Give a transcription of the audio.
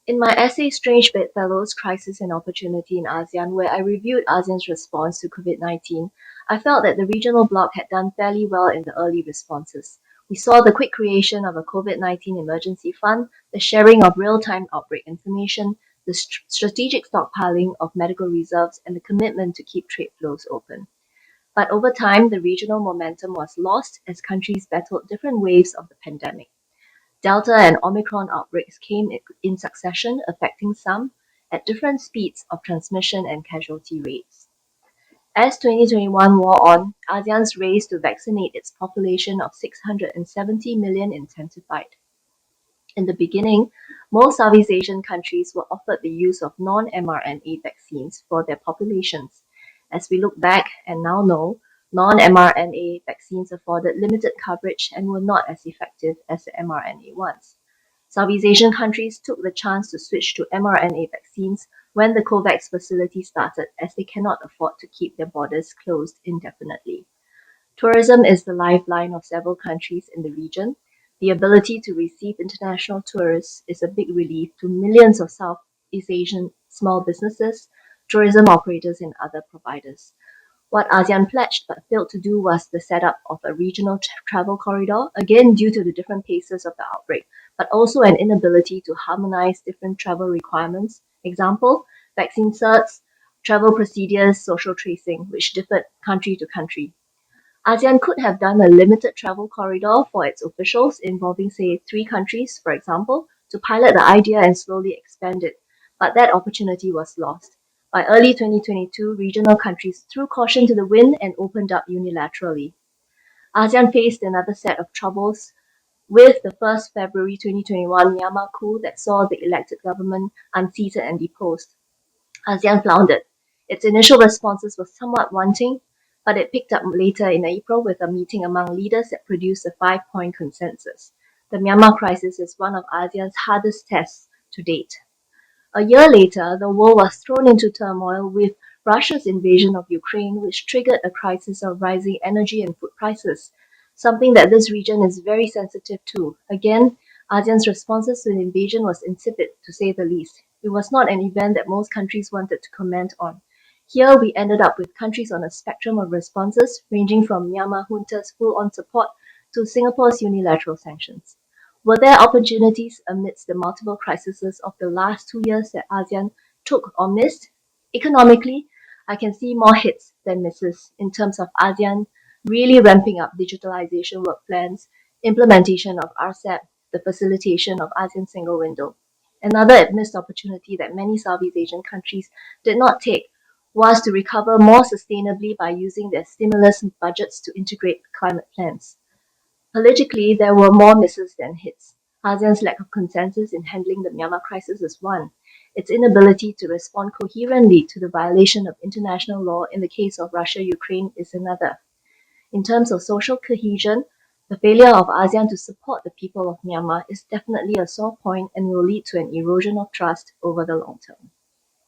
In my essay Strange Bedfellows, Crisis and Opportunity in ASEAN, where I reviewed ASEAN's response to COVID-19, I felt that the regional bloc had done fairly well in the early responses. We saw the quick creation of a COVID-19 emergency fund, the sharing of real-time outbreak information, the strategic stockpiling of medical reserves, and the commitment to keep trade flows open. But over time, the regional momentum was lost as countries battled different waves of the pandemic. Delta and Omicron outbreaks came in succession, affecting some at different speeds of transmission and casualty rates. As 2021 wore on, ASEAN's race to vaccinate its population of 670 million intensified. In the beginning, most Southeast Asian countries were offered the use of non-mRNA vaccines for their populations. As we look back and now know, non-mRNA vaccines afforded limited coverage and were not as effective as the mRNA ones. Southeast Asian countries took the chance to switch to mRNA vaccines when the COVAX facility started, as they cannot afford to keep their borders closed indefinitely. Tourism is the lifeline of several countries in the region. The ability to receive international tourists is a big relief to millions of Southeast Asian small businesses, tourism operators, and other providers. What ASEAN pledged but failed to do was the setup of a regional travel corridor, again due to the different paces of the outbreak, but also an inability to harmonize different travel requirements. Example, vaccine certs, travel procedures, social tracing, which differed country to country. ASEAN could have done a limited travel corridor for its officials involving, say, three countries, for example, to pilot the idea and slowly expand it, but that opportunity was lost. By early 2022, regional countries threw caution to the wind and opened up unilaterally. ASEAN faced another set of troubles with the 1st February 2021 Myanmar coup that saw the elected government unseated and deposed. ASEAN floundered. Its initial responses were somewhat wanting, but it picked up later in April with a meeting among leaders that produced a five-point consensus. The Myanmar crisis is one of ASEAN's hardest tests to date. A year later, the world was thrown into turmoil with Russia's invasion of Ukraine, which triggered a crisis of rising energy and food prices, something that this region is very sensitive to. Again, ASEAN's responses to the invasion was insipid, to say the least. It was not an event that most countries wanted to comment on. Here, we ended up with countries on a spectrum of responses, ranging from Myanmar junta's full-on support to Singapore's unilateral sanctions. Were there opportunities amidst the multiple crises of the last 2 years that ASEAN took or missed? Economically, I can see more hits than misses in terms of ASEAN really ramping up digitalization work plans, implementation of RCEP, the facilitation of ASEAN single window. Another missed opportunity that many Southeast Asian countries did not take was to recover more sustainably by using their stimulus budgets to integrate climate plans. Politically, there were more misses than hits. ASEAN's lack of consensus in handling the Myanmar crisis is one. Its inability to respond coherently to the violation of international law in the case of Russia-Ukraine is another. In terms of social cohesion, the failure of ASEAN to support the people of Myanmar is definitely a sore point and will lead to an erosion of trust over the long term.